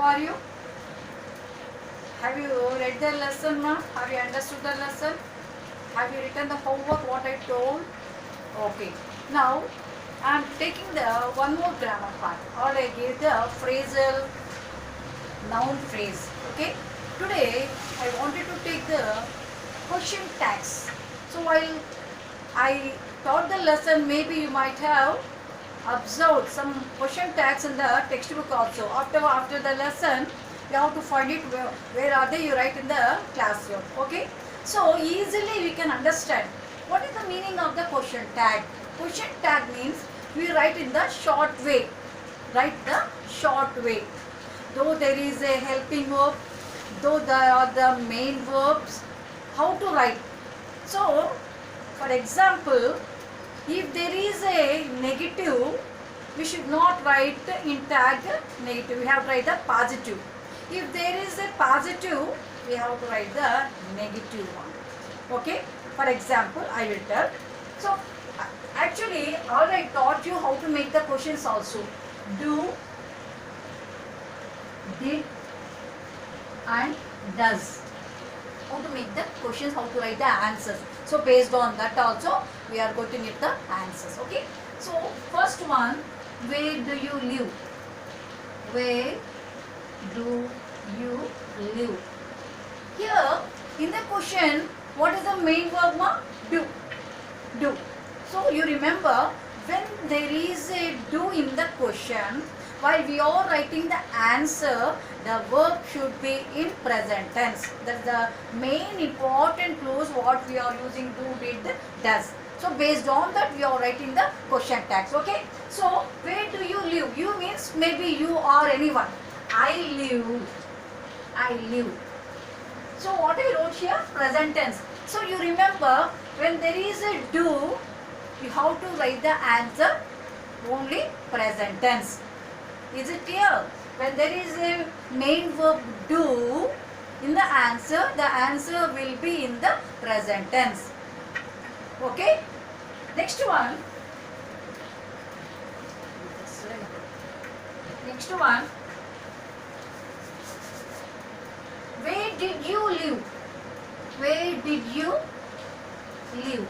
are you? Have you read the lesson, ma? Have you understood the lesson? Have you written the homework what I told? Okay. Now I am taking the one more grammar part. Or I gave the phrasal noun phrase. Okay. Today I wanted to take the question tags. So while I taught the lesson, maybe you might have observed some question tags in the textbook also. After the lesson, you have to find it where are they, you write in the classroom. Okay. So easily we can understand what is the meaning of the question tag. Question tag means we write in the short way. Write the short way. Though there is a helping verb, though there are the main verbs, how to write. So, for example, if there is a negative, we should not write in tag negative. We have to write the positive. If there is a positive, we have to write the negative one. Okay. For example, I will tell. So, actually, I taught you how to make the questions also. Do, did, and does. How to make the questions, how to write the answers. So based on that also we are going to get the answers. Okay. So first one, where do you live? Where do you live? Here in the question, what is the main verb, ma? Do. Do. So you remember when there is a do in the question, while we are writing the answer, the verb should be in present tense. That's the main important clues what we are using do, did, does. So based on that we are writing the question tags. Okay. So where do you live? You means maybe you or anyone. I live. I live. So what I wrote here? Present tense. So you remember when there is a do, you have to write the answer only present tense. Is it clear? When there is a main verb do in the answer will be in the present tense. Okay? Next one. Next one. Where did you live? Where did you live?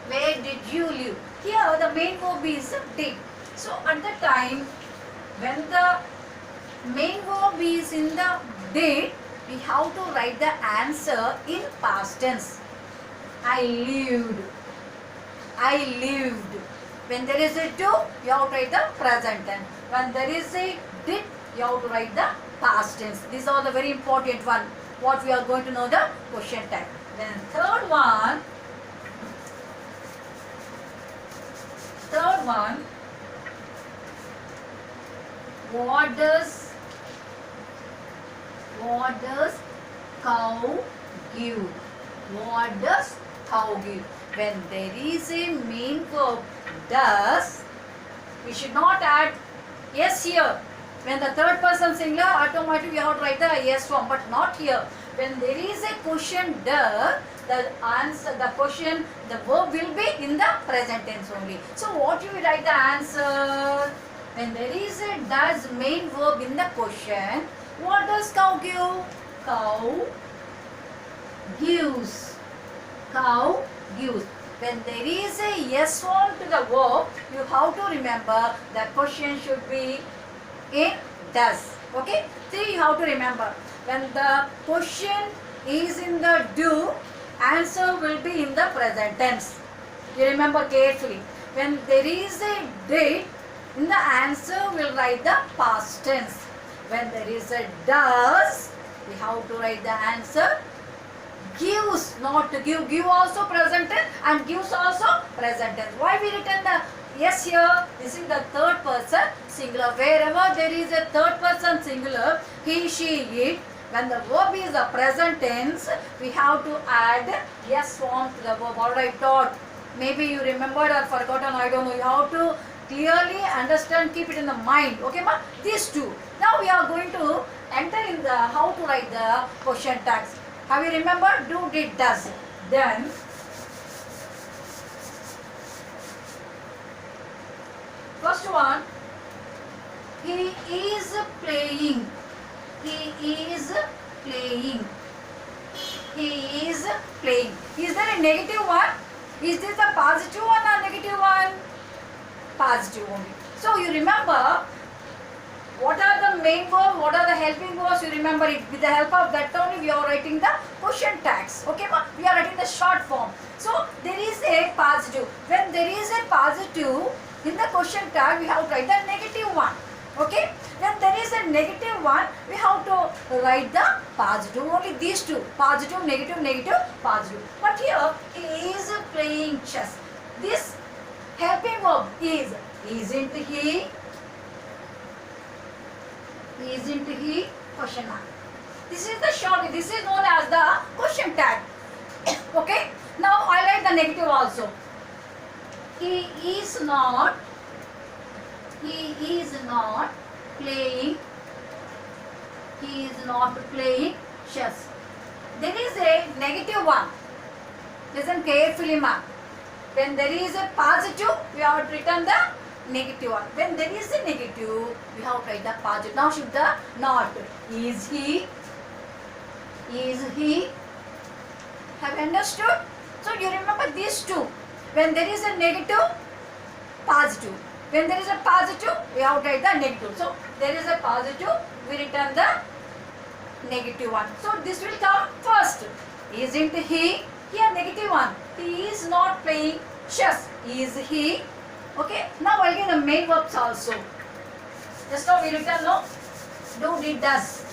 Where did you live? Here the main verb is did. So at the time when the main verb is in the did, we have to write the answer in past tense. I lived. I lived. When there is a do, you have to write the present tense. When there is a did, you have to write the past tense. These are the very important one. What we are going to know the question tag. Then third one. What does cow give? What does cow give? When there is a main verb does, we should not add yes here. When the third person singular, automatically we have to write the yes form, but not here. When there is a question does, the answer, the question, the verb will be in the present tense only. So what you will write the answer? When there is a does main verb in the question, what does cow give? Cow gives. Cow gives. When there is a yes form to the verb, you have to remember the question should be in does. Okay? See, you have to remember. When the question is in the do, answer will be in the present tense. You remember carefully. When there is a did, in the answer will write the past tense. When there is a does, we have to write the answer gives, not to give. Give also present tense and gives also present tense. Why we written the yes here? This is the third person singular. Wherever there is a third person singular, he, she, it, when the verb is a present tense, we have to add yes form to the verb. Alright, taught. Maybe you remembered or forgotten, I don't know. You have to clearly understand, keep it in the mind. Okay, ma? These two. Now we are going to enter in the how to write the question tags. Have you remembered? Do, did, does. Then first one, He is playing. He is playing. He is playing. Is there a negative one? Is this a positive one or negative one? Positive only. So you remember what are the main verbs, what are the helping verbs, you remember it. With the help of that only we are writing the question tags. Okay, we are writing the short form. So there is a positive. When there is a positive in the question tag, we have to write the negative one. Okay, when there is a negative one, we have to write the positive. Only these two, positive, negative, negative, positive. But here he is playing chess. This helping verb is, isn't he? Isn't he? Question mark. This is the short, this is known as the question tag. Okay, now I write the negative also. He is not playing, he is not playing chess. There is a negative one. Listen carefully, ma. When there is a positive, we have to return the negative one. When there is a negative, we have to write the positive. Now shift the not. Is he? Is he? Have you understood? So you remember these two. When there is a negative, positive. When there is a positive, we have to write the negative. So there is a positive, we return the negative one. So this will come first. Isn't he? Here negative one. He is not playing chess. Is he? Okay. Now I'll get the main verbs also. Just now we return no. Do, did, does.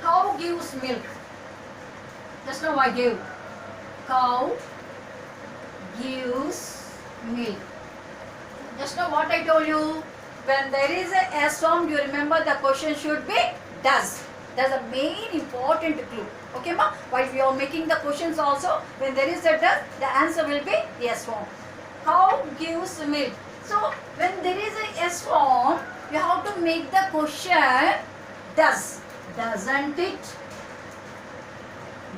Cow gives milk. Just now I gave. Cow gives milk. Just now what I told you. When there is a S form, you remember the question should be does. That's a main important clue. Okay, ma? While we are making the questions also, when there is a does, the answer will be S form. Cow gives milk. So when there is a S form, you have to make the question does. Doesn't it?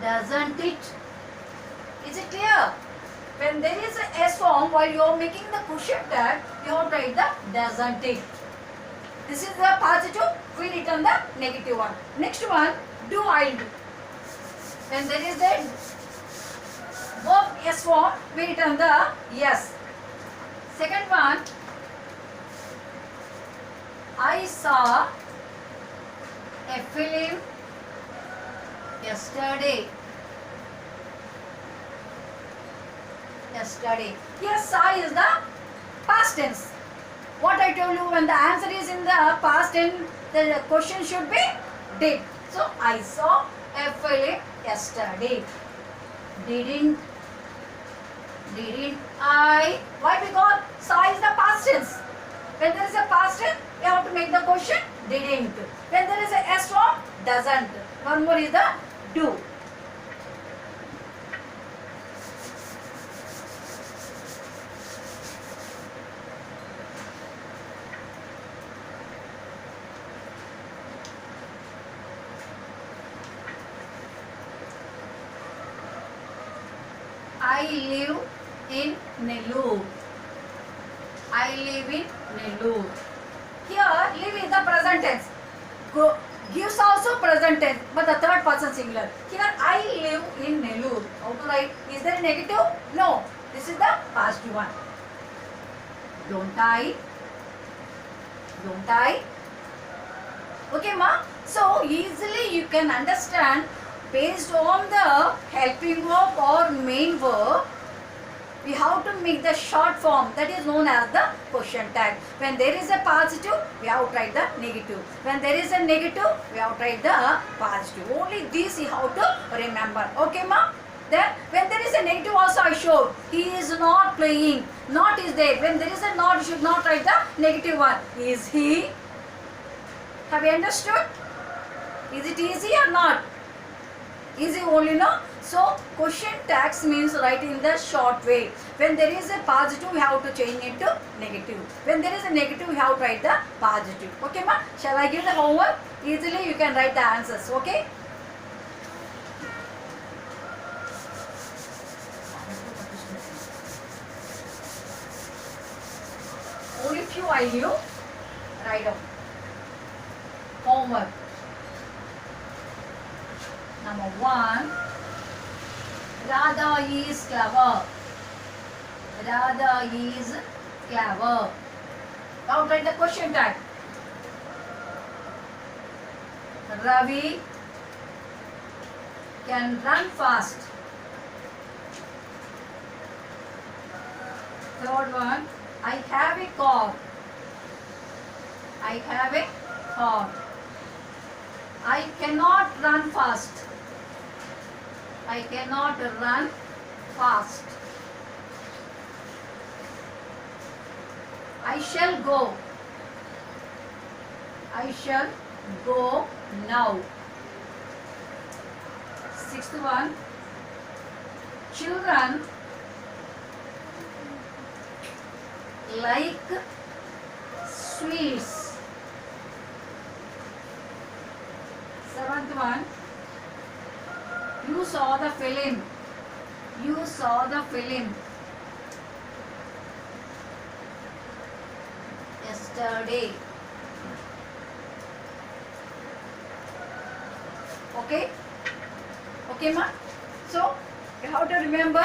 Doesn't it? Is it clear? When there is a S form, while you are making the question tag, you have to write the doesn't it. This is the positive, we return the negative one. Next one, do, I'll do. When there is a verb S form, we return the yes. Second one, I saw a film yesterday. Yesterday. Here saw is the past tense. What I told you, when the answer is in the past tense, the question should be did. So I saw a film yesterday. Didn't I? Why? Because saw is the past tense. When there is a past tense, you have to make the question didn't. When there is a S form, doesn't. One more is the do. I live in Nellore. I live in Nellore. Here, live is the present tense. Gives also present tense, but the third person singular. Here, I live in Nellore. How to write? Is there a negative? No. This is the positive one. Don't I? Don't I? Okay, ma? So, easily you can understand based on the helping verb or main verb, we have to make the short form that is known as the question tag. When there is a positive, we have to write the negative. When there is a negative, we have to write the positive. Only this you have to remember. Okay, ma? Then when there is a negative also I showed. He is not playing. Not is there. When there is a not, you should not write the negative one. Is he? Have you understood? Is it easy or not? Easy only, no? So question tags means write in the short way. When there is a positive, we have to change it to negative. When there is a negative, we have to write the positive. Okay, ma? Shall I give the homework? Easily you can write the answers. Okay? few I give. Write down. Homework. Number 1. Radha is clever. Radha is clever. Now write the question tag. Ravi can run fast. Third one, I have a car. I have a car. I cannot run fast. I cannot run fast. I shall go. I shall go now. Sixth one, children like sweets. Seventh one, you saw the film. You saw the film yesterday. Okay? Okay, ma? So, you have to remember,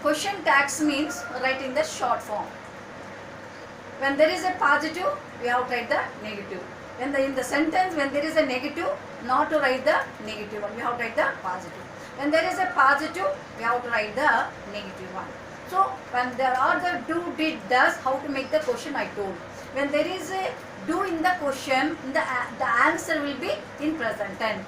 question tags means write in the short form. When there is a positive, we have to write the negative. When in the sentence, when there is a negative, not to write the negative one, we have to write the positive. When there is a positive, we have to write the negative one. So, when there are the do, did, does, how to make the question I told. When there is a do in the question, the answer will be in present tense.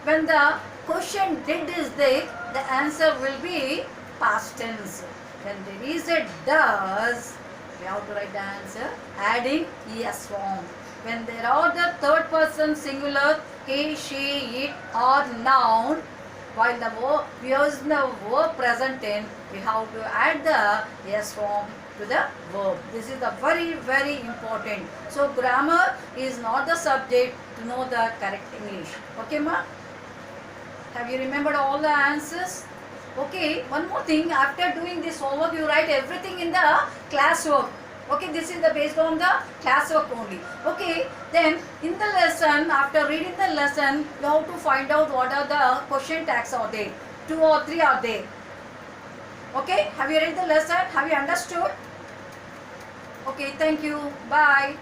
When the question did is there, the answer will be past tense. When there is a does, we have to write the answer adding es form. When there are the third person singular, he, she, it or noun, while the verb, we use the verb present tense, we have to add the es form to the verb. This is the very, very important. So grammar is not the subject to know the correct English. Okay, ma? Have you remembered all the answers? Okay, one more thing, after doing this homework, you write everything in the classwork. Okay, this is the based on the classwork only. Okay, then in the lesson, after reading the lesson, you have to find out what are the question tags are there. 2 or 3 are there. Okay, have you read the lesson? Have you understood? Okay, thank you. Bye.